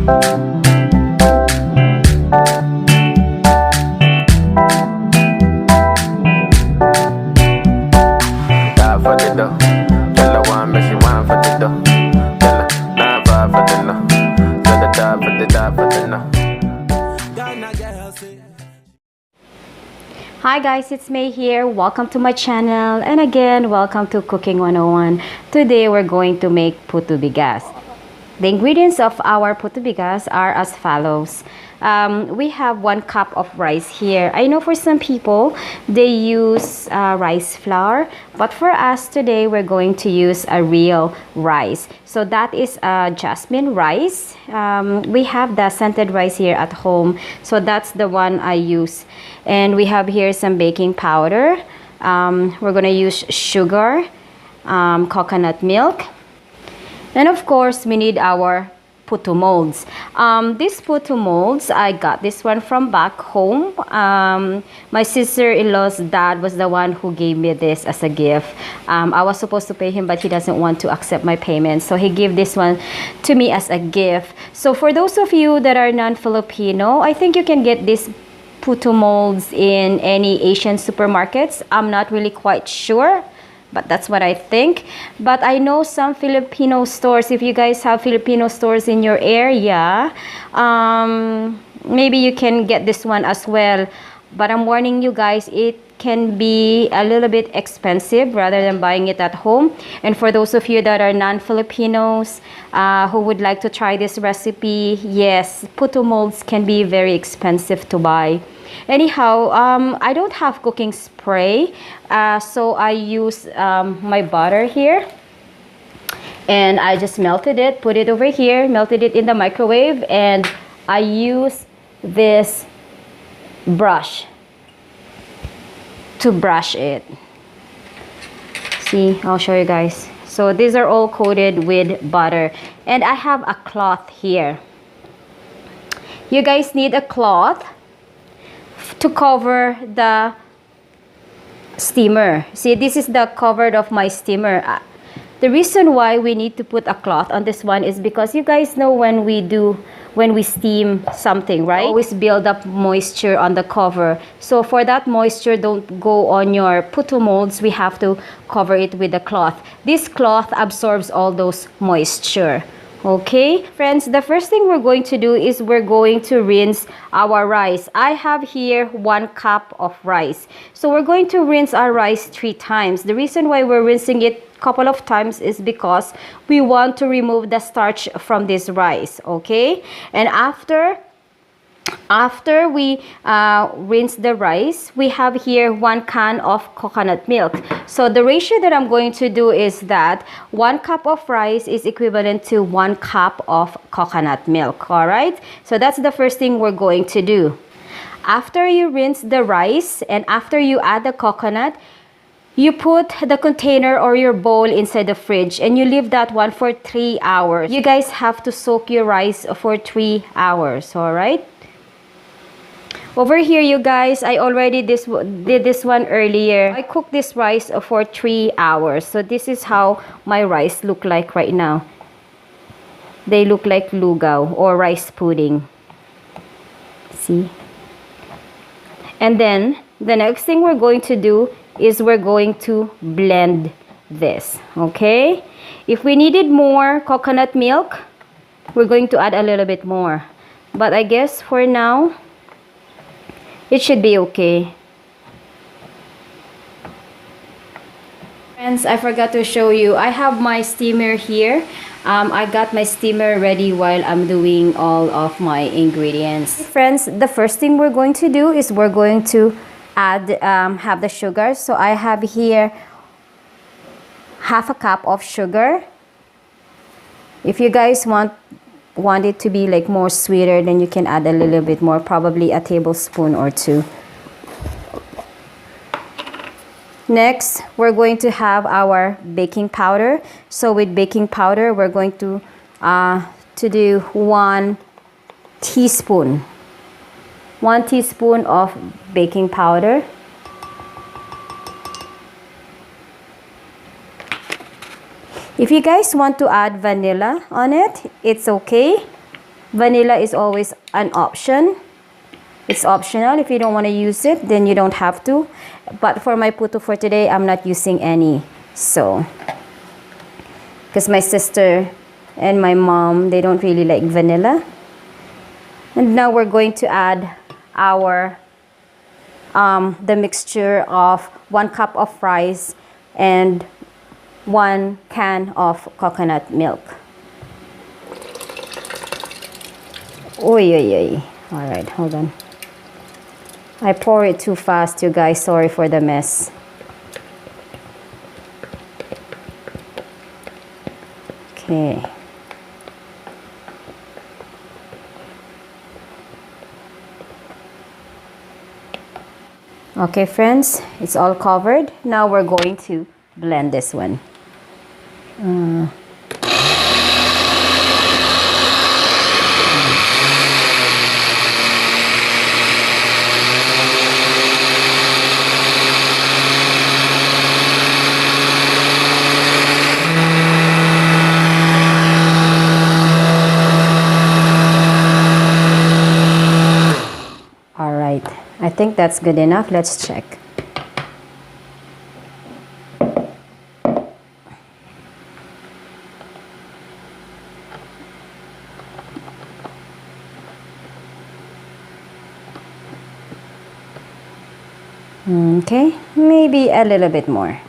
For the dough, tell her one, but she want for the dough. Tell her 9-5 for the no. Tell the die for the no. Hi guys, it's May here. Welcome to my channel, and again, welcome to Cooking 101. Today we're going to make puto bigas. The ingredients of our puto bigas are as follows. We have 1 cup of rice here. I know for some people they use rice flour, but for us today we're going to use a real rice. So that is jasmine rice. We have the scented rice here at home, so that's the one I use. And we have here some baking powder. We're gonna use sugar, coconut milk, and of course we need our puto molds. These puto molds, I got this one from back home. My sister-in-law's dad was the one who gave me this as a gift. I was supposed to pay him, but he doesn't want to accept my payment, so he gave this one to me as a gift. So for those of you that are non-Filipino, I think you can get this puto molds in any Asian supermarkets. I'm not really quite sure, but that's what I think. But I know some Filipino stores. If you guys have Filipino stores in your area, maybe you can get this one as well. But I'm warning you guys, it can be a little bit expensive rather than buying it at home. And for those of you that are non-Filipinos who would like to try this recipe, yes, puto molds can be very expensive to buy. Anyhow, I don't have cooking spray, so I use my butter here, and I just melted it, put it over here, melted it in the microwave, and I use this brush to brush it. See, I'll show you guys. So these are all coated with butter, and I have a cloth here. You guys need a cloth to cover the steamer. See, this is the cover of my steamer. The reason why we need to put a cloth on this one is because you guys know when we steam something, right? Always build up moisture on the cover. So for that moisture don't go on your puto molds, we have to cover it with a cloth. This cloth absorbs all those moisture. Okay, friends, the first thing we're going to do is we're going to rinse our rice. I have here 1 cup of rice. So we're going to rinse our rice 3 times. The reason why we're rinsing it a couple of times is because we want to remove the starch from this rice, okay? And after we rinse the rice, we have here 1 can of coconut milk. So the ratio that I'm going to do is that 1 cup of rice is equivalent to 1 cup of coconut milk. All right, so that's the first thing we're going to do. After you rinse the rice and after you add the coconut, you put the container or your bowl inside the fridge and you leave that one for 3 hours. You guys have to soak your rice for 3 hours. All right, over here, you guys, I already did this one earlier. I cooked this rice for 3 hours. So this is how my rice look like right now. They look like lugaw or rice pudding. See? And then the next thing we're going to do is we're going to blend this, okay? If we needed more coconut milk, we're going to add a little bit more. But I guess for now, it should be okay. Friends, I forgot to show you. I have my steamer here. I got my steamer ready while I'm doing all of my ingredients. Friends, the first thing we're going to do is we're going to add have the sugar. So I have here 1/2 cup of sugar. If you guys want it to be like more sweeter, then you can add a little bit more, probably a tablespoon or 2. Next, we're going to have our baking powder. So with baking powder, we're going to do 1 teaspoon. 1 teaspoon of baking powder. If you guys want to add vanilla on it, it's okay. Vanilla is always an option. It's optional. If you don't want to use it, then you don't have to. But for my puto for today, I'm not using any. So, because my sister and my mom, they don't really like vanilla. And now we're going to add our the mixture of 1 cup of rice and 1 can of coconut milk. Oy, oy, oy. All right, hold on. I pour it too fast, you guys. Sorry for the mess. Okay. Okay, friends, it's all covered. Now we're going to blend this one. All right, I think that's good enough. Let's check. Okay, maybe a little bit more.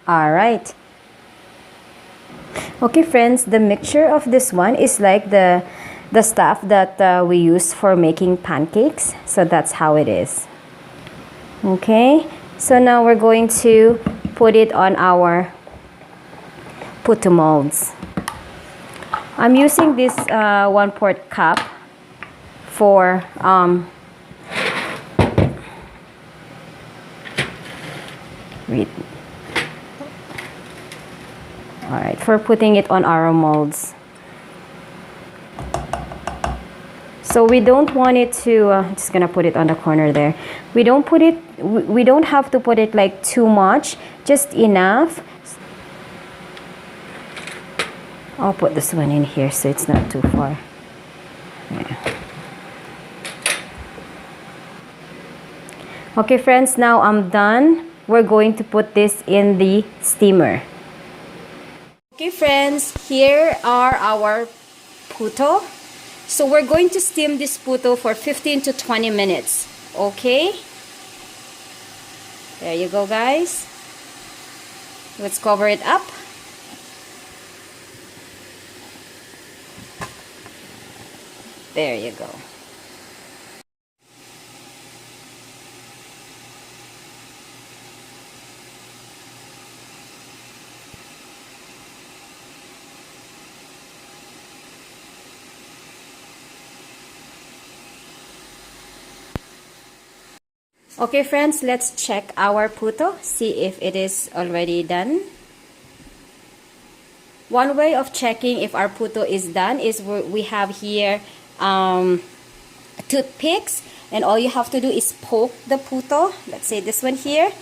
All right. Okay, friends, the mixture of this one is like the stuff that we use for making pancakes. So that's how it is. Okay, so now we're going to put it on our puto molds. I'm using this 1/4 cup for wait. All right, for putting it on our molds. So we don't want it to, just gonna put it on the corner there. We don't have to put it like too much, just enough. I'll put this one in here so it's not too far. Yeah. Okay, friends, now I'm done. We're going to put this in the steamer. Okay, friends, here are our puto. So we're going to steam this puto for 15 to 20 minutes. Okay? There you go, guys. Let's cover it up. There you go. Okay, friends, let's check our puto, see if it is already done. One way of checking if our puto is done is we have here toothpicks, and all you have to do is poke the puto. Let's say this one here.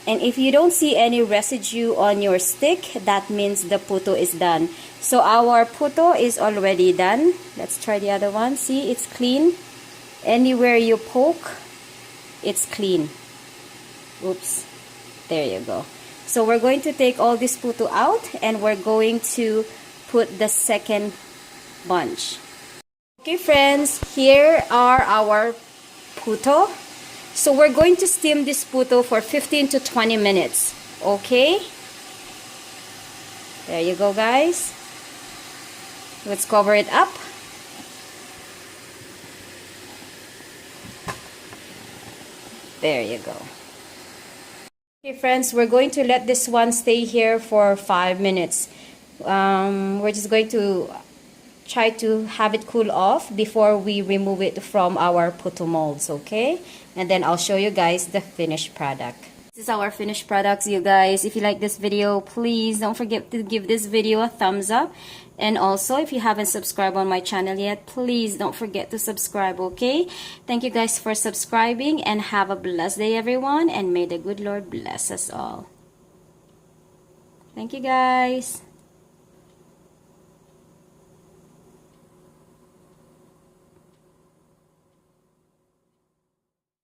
And if you don't see any residue on your stick, that means the puto is done. So our puto is already done. Let's try the other one. See, it's clean. Anywhere you poke, it's clean. Oops. There you go. So we're going to take all this puto out, and we're going to put the second bunch. Okay, friends, here are our puto. So we're going to steam this puto for 15 to 20 minutes. Okay? There you go, guys. Let's cover it up. There you go. Okay, friends, we're going to let this one stay here for 5 minutes. We're just going to try to have it cool off before we remove it from our puto molds, okay? And then I'll show you guys the finished product. This is our finished products, you guys. If you like this video, please don't forget to give this video a thumbs up. And also, if you haven't subscribed on my channel yet, please don't forget to subscribe, okay? Thank you guys for subscribing, and have a blessed day, everyone. And may the good Lord bless us all. Thank you, guys.